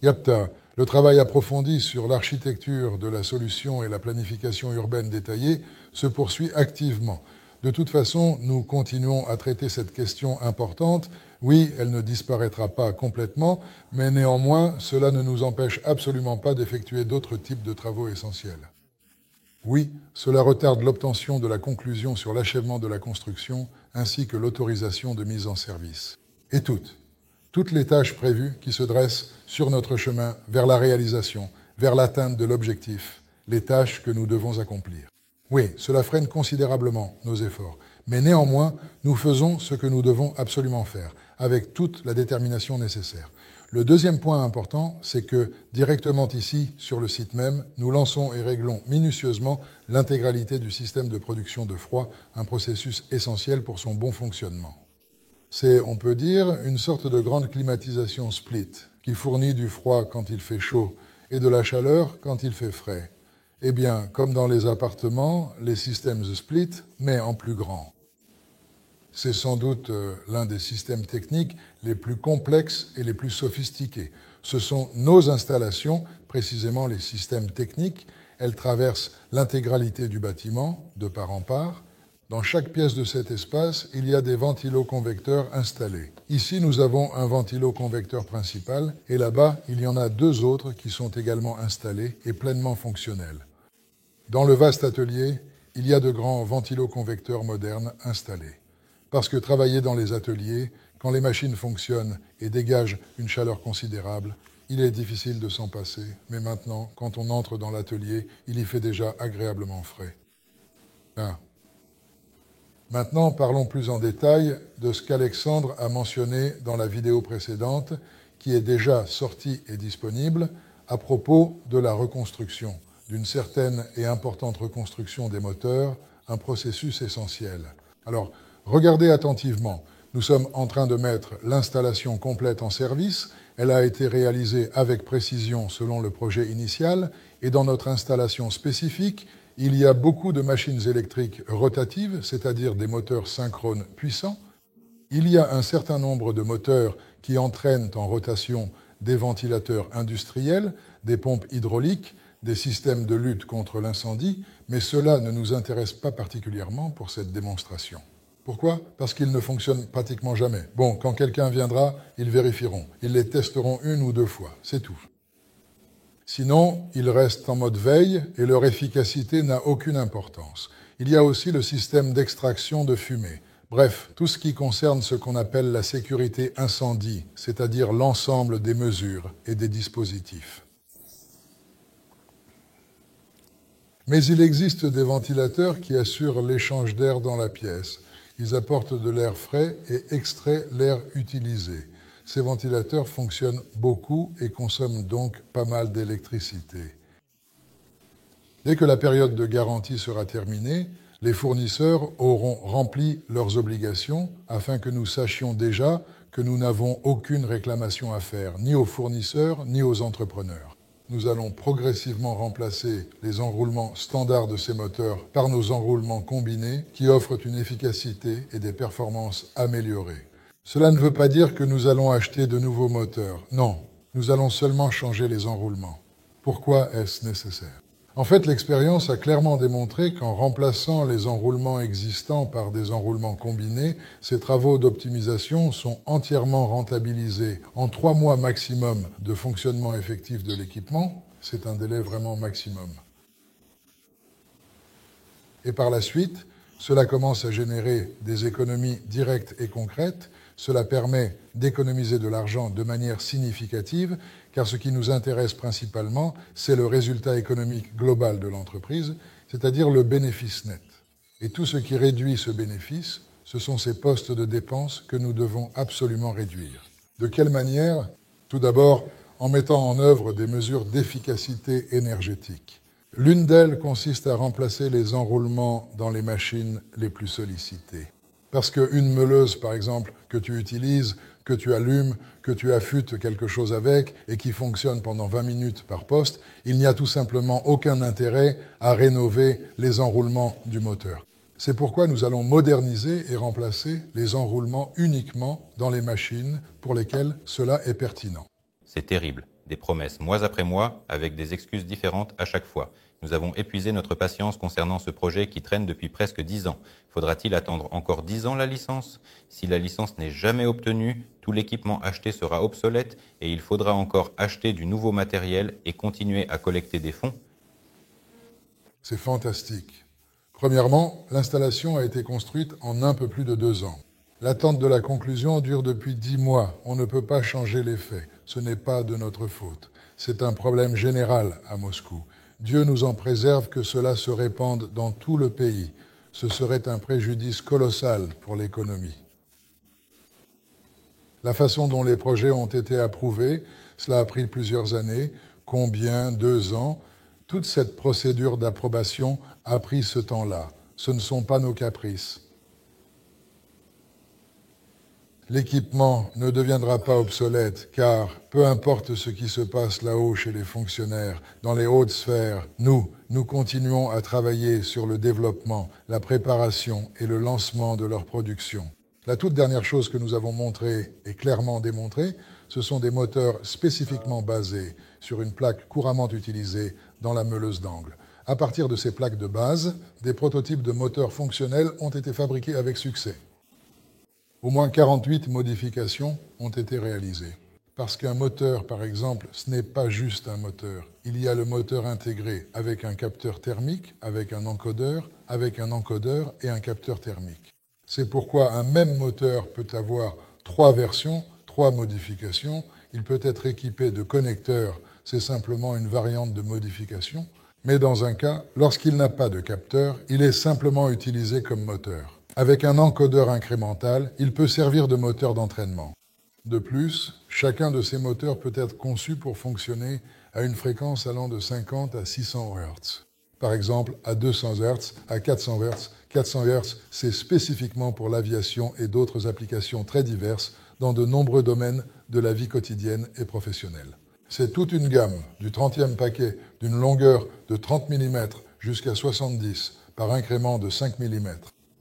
YAPTA, le travail approfondi sur l'architecture de la solution et la planification urbaine détaillée se poursuit activement. De toute façon, nous continuons à traiter cette question importante. Oui, elle ne disparaîtra pas complètement, mais néanmoins, cela ne nous empêche absolument pas d'effectuer d'autres types de travaux essentiels. Oui, cela retarde l'obtention de la conclusion sur l'achèvement de la construction ainsi que l'autorisation de mise en service. Et toutes les tâches prévues qui se dressent sur notre chemin vers la réalisation, vers l'atteinte de l'objectif, les tâches que nous devons accomplir. Oui, cela freine considérablement nos efforts, mais néanmoins, nous faisons ce que nous devons absolument faire, avec toute la détermination nécessaire. Le deuxième point important, c'est que, directement ici, sur le site même, nous lançons et réglons minutieusement l'intégralité du système de production de froid, un processus essentiel pour son bon fonctionnement. C'est, on peut dire, une sorte de grande climatisation split, qui fournit du froid quand il fait chaud et de la chaleur quand il fait frais. Eh bien, comme dans les appartements, les systèmes split, mais en plus grand. C'est sans doute l'un des systèmes techniques les plus complexes et les plus sophistiqués. Ce sont nos installations, précisément les systèmes techniques. Elles traversent l'intégralité du bâtiment, de part en part. Dans chaque pièce de cet espace, il y a des ventiloconvecteurs installés. Ici, nous avons un ventiloconvecteur principal, et là-bas, il y en a 2 autres qui sont également installés et pleinement fonctionnels. Dans le vaste atelier, il y a de grands ventiloconvecteurs modernes installés. Parce que travailler dans les ateliers, quand les machines fonctionnent et dégagent une chaleur considérable, il est difficile de s'en passer. Mais maintenant, quand on entre dans l'atelier, il y fait déjà agréablement frais. Maintenant, parlons plus en détail de ce qu'Alexandre a mentionné dans la vidéo précédente, qui est déjà sortie et disponible, à propos de la reconstruction, d'une certaine et importante reconstruction des moteurs, un processus essentiel. Alors, regardez attentivement. Nous sommes en train de mettre l'installation complète en service. Elle a été réalisée avec précision selon le projet initial. Et dans notre installation spécifique, il y a beaucoup de machines électriques rotatives, c'est-à-dire des moteurs synchrones puissants. Il y a un certain nombre de moteurs qui entraînent en rotation des ventilateurs industriels, des pompes hydrauliques, des systèmes de lutte contre l'incendie, mais cela ne nous intéresse pas particulièrement pour cette démonstration. Pourquoi ? Parce qu'ils ne fonctionnent pratiquement jamais. Bon, quand quelqu'un viendra, ils vérifieront. Ils les testeront 1 ou 2 fois, c'est tout. Sinon, ils restent en mode veille et leur efficacité n'a aucune importance. Il y a aussi le système d'extraction de fumée. Bref, tout ce qui concerne ce qu'on appelle la sécurité incendie, c'est-à-dire l'ensemble des mesures et des dispositifs. Mais il existe des ventilateurs qui assurent l'échange d'air dans la pièce. Ils apportent de l'air frais et extraient l'air utilisé. Ces ventilateurs fonctionnent beaucoup et consomment donc pas mal d'électricité. Dès que la période de garantie sera terminée, les fournisseurs auront rempli leurs obligations afin que nous sachions déjà que nous n'avons aucune réclamation à faire, ni aux fournisseurs, ni aux entrepreneurs. Nous allons progressivement remplacer les enroulements standards de ces moteurs par nos enroulements combinés qui offrent une efficacité et des performances améliorées. Cela ne veut pas dire que nous allons acheter de nouveaux moteurs. Non, nous allons seulement changer les enroulements. Pourquoi est-ce nécessaire ? En fait, l'expérience a clairement démontré qu'en remplaçant les enroulements existants par des enroulements combinés, ces travaux d'optimisation sont entièrement rentabilisés en 3 mois maximum de fonctionnement effectif de l'équipement. C'est un délai vraiment maximum. Et par la suite, cela commence à générer des économies directes et concrètes. Cela permet d'économiser de l'argent de manière significative, car ce qui nous intéresse principalement, c'est le résultat économique global de l'entreprise, c'est-à-dire le bénéfice net. Et tout ce qui réduit ce bénéfice, ce sont ces postes de dépenses que nous devons absolument réduire. De quelle manière ? Tout d'abord, en mettant en œuvre des mesures d'efficacité énergétique. L'une d'elles consiste à remplacer les enroulements dans les machines les plus sollicitées. Parce qu'une meuleuse, par exemple, que tu utilises, que tu allumes, que tu affûtes quelque chose avec et qui fonctionne pendant 20 minutes par poste, il n'y a tout simplement aucun intérêt à rénover les enroulements du moteur. C'est pourquoi nous allons moderniser et remplacer les enroulements uniquement dans les machines pour lesquelles cela est pertinent. C'est terrible. Des promesses mois après mois, avec des excuses différentes à chaque fois. Nous avons épuisé notre patience concernant ce projet qui traîne depuis presque 10 ans. Faudra-t-il attendre encore 10 ans la licence? Si la licence n'est jamais obtenue, tout l'équipement acheté sera obsolète et il faudra encore acheter du nouveau matériel et continuer à collecter des fonds. C'est fantastique. Premièrement, l'installation a été construite en un peu plus de 2 ans. L'attente de la conclusion dure depuis 10 mois. On ne peut pas changer les faits. Ce n'est pas de notre faute. C'est un problème général à Moscou. Dieu nous en préserve que cela se répande dans tout le pays. Ce serait un préjudice colossal pour l'économie. La façon dont les projets ont été approuvés, cela a pris plusieurs années. Combien? 2 ans. Toute cette procédure d'approbation a pris ce temps-là. Ce ne sont pas nos caprices. L'équipement ne deviendra pas obsolète, car peu importe ce qui se passe là-haut chez les fonctionnaires, dans les hautes sphères, nous continuons à travailler sur le développement, la préparation et le lancement de leur production. La toute dernière chose que nous avons montrée et clairement démontrée, ce sont des moteurs spécifiquement basés sur une plaque couramment utilisée dans la meuleuse d'angle. À partir de ces plaques de base, des prototypes de moteurs fonctionnels ont été fabriqués avec succès. Au moins 48 modifications ont été réalisées. Parce qu'un moteur, par exemple, ce n'est pas juste un moteur. Il y a le moteur intégré avec un capteur thermique, avec un encodeur et un capteur thermique. C'est pourquoi un même moteur peut avoir 3 versions, 3 modifications. Il peut être équipé de connecteurs, c'est simplement une variante de modification. Mais dans un cas, lorsqu'il n'a pas de capteur, il est simplement utilisé comme moteur. Avec un encodeur incrémental, il peut servir de moteur d'entraînement. De plus, chacun de ces moteurs peut être conçu pour fonctionner à une fréquence allant de 50 à 600 Hz. Par exemple, à 200 Hz, à 400 Hz. 400 Hz, c'est spécifiquement pour l'aviation et d'autres applications très diverses dans de nombreux domaines de la vie quotidienne et professionnelle. C'est toute une gamme, du 30e paquet, d'une longueur de 30 mm jusqu'à 70 par incrément de 5 mm.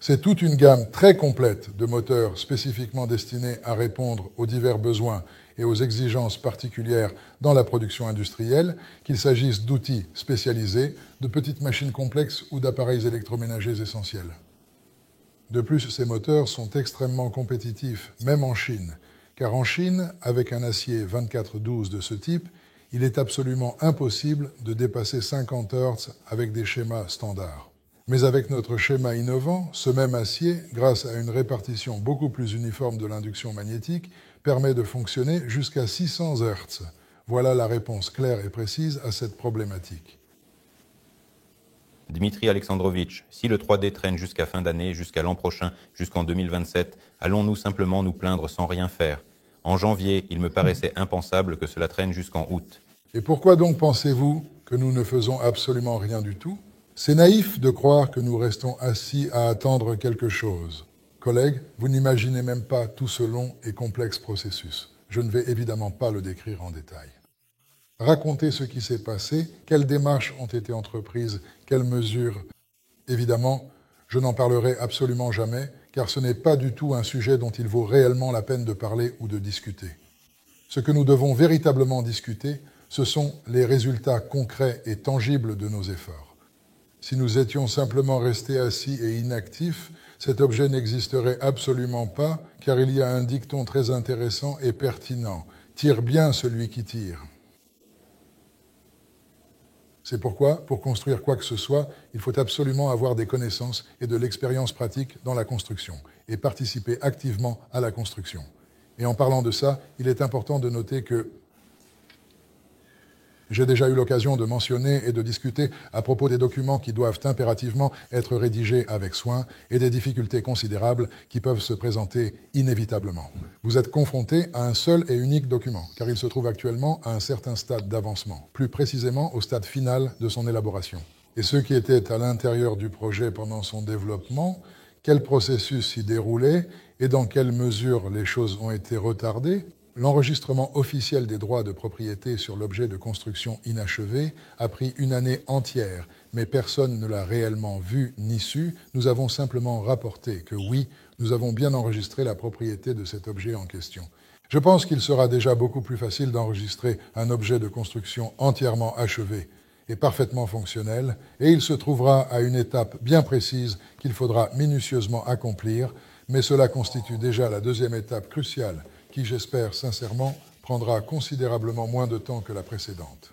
C'est toute une gamme très complète de moteurs spécifiquement destinés à répondre aux divers besoins et aux exigences particulières dans la production industrielle, qu'il s'agisse d'outils spécialisés, de petites machines complexes ou d'appareils électroménagers essentiels. De plus, ces moteurs sont extrêmement compétitifs, même en Chine, car en Chine, avec un acier 24-12 de ce type, il est absolument impossible de dépasser 50 Hz avec des schémas standards. Mais avec notre schéma innovant, ce même acier, grâce à une répartition beaucoup plus uniforme de l'induction magnétique, permet de fonctionner jusqu'à 600 Hz. Voilà la réponse claire et précise à cette problématique. Dmitri Alexandrovitch, si le 3D traîne jusqu'à fin d'année, jusqu'à l'an prochain, jusqu'en 2027, allons-nous simplement nous plaindre sans rien faire? En janvier, il me paraissait impensable que cela traîne jusqu'en août. Et pourquoi donc pensez-vous que nous ne faisons absolument rien du tout? C'est naïf de croire que nous restons assis à attendre quelque chose. Collègues, vous n'imaginez même pas tout ce long et complexe processus. Je ne vais évidemment pas le décrire en détail. Racontez ce qui s'est passé, quelles démarches ont été entreprises, quelles mesures. Évidemment, je n'en parlerai absolument jamais, car ce n'est pas du tout un sujet dont il vaut réellement la peine de parler ou de discuter. Ce que nous devons véritablement discuter, ce sont les résultats concrets et tangibles de nos efforts. Si nous étions simplement restés assis et inactifs, cet objet n'existerait absolument pas, car il y a un dicton très intéressant et pertinent. Tire bien celui qui tire. C'est pourquoi, pour construire quoi que ce soit, il faut absolument avoir des connaissances et de l'expérience pratique dans la construction, et participer activement à la construction. Et en parlant de ça, il est important de noter que j'ai déjà eu l'occasion de mentionner et de discuter à propos des documents qui doivent impérativement être rédigés avec soin et des difficultés considérables qui peuvent se présenter inévitablement. Vous êtes confronté à un seul et unique document, car il se trouve actuellement à un certain stade d'avancement, plus précisément au stade final de son élaboration. Et ceux qui étaient à l'intérieur du projet pendant son développement, quel processus s'y déroulait et dans quelle mesure les choses ont été retardées. L'enregistrement officiel des droits de propriété sur l'objet de construction inachevé a pris une année entière, mais personne ne l'a réellement vu ni su. Nous avons simplement rapporté que oui, nous avons bien enregistré la propriété de cet objet en question. Je pense qu'il sera déjà beaucoup plus facile d'enregistrer un objet de construction entièrement achevé et parfaitement fonctionnel, et il se trouvera à une étape bien précise qu'il faudra minutieusement accomplir, mais cela constitue déjà la deuxième étape cruciale qui, j'espère sincèrement, prendra considérablement moins de temps que la précédente.